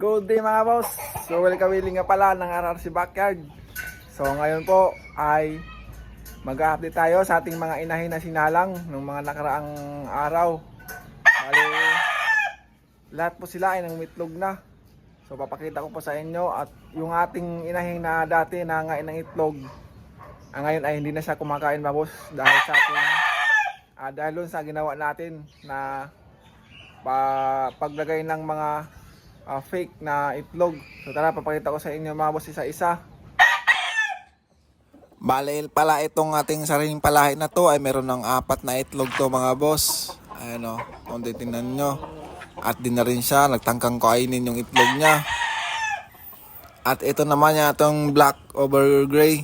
Good day mga boss. So welcome nga pala ng RRC Backyard. So ngayon po ay mag-update tayo sa ating mga inahin na sinalang ng mga nakaraang araw. Bali, lahat po sila ay nangitlog na. So papakita ko po sa inyo at yung ating inahin na dati na ngain ng itlog, ngayon ay hindi na siya kumakain mga boss dahil sa ating dahil dun sa ginawa natin na paglagay ng mga fake na itlog. So tara, papakita ko sa inyo mga boss isa-isa. Bale pala itong ating sariling palahi na to ay meron ng 4 na itlog to mga boss. Ayan o, kung titingnan nyo. At din na rin siya, nagtangkang kainin yung itlog niya. At ito naman yung itong black over gray.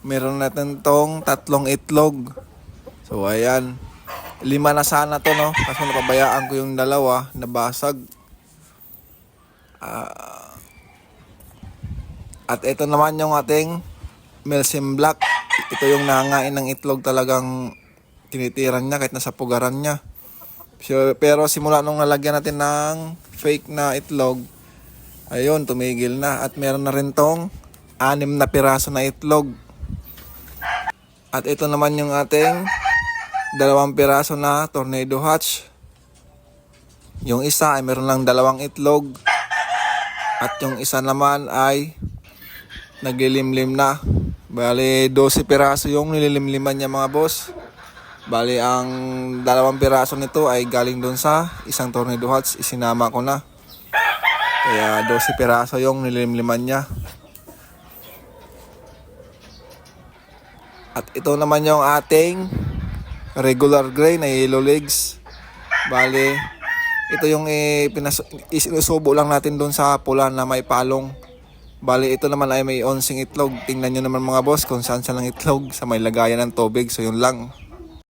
Meron natin tong 3 itlog. So ayan, 5 na sana to no, kasi napabayaan ko yung 2, nabasag. At ito naman yung ating Melsim Black. Ito yung nangain ng itlog, talagang tinitiran niya kahit nasa pugaran niya. Pero simula nung nalagyan natin ng fake na itlog, ayun, tumigil na. At meron na rin tong 6 na piraso na itlog. At ito naman yung ating 2 piraso na tornado hatch. Yung isa ay meron lang 2 itlog. At yung isa naman ay naglilimlim na. Bali 12 piraso yung nililimliman niya mga boss. Bali ang 2 piraso nito ay galing doon sa isang tornado hatch, isinama ko na. Kaya 12 piraso yung nililimliman niya. At ito naman yung ating regular gray na yellow legs. Bali ito yung isinusubo lang natin doon sa pula na may palong. Bali ito naman ay may 11 itlog. Tingnan nyo naman mga boss kung saan siya lang itlog, sa may lagayan ng tubig. So yun lang.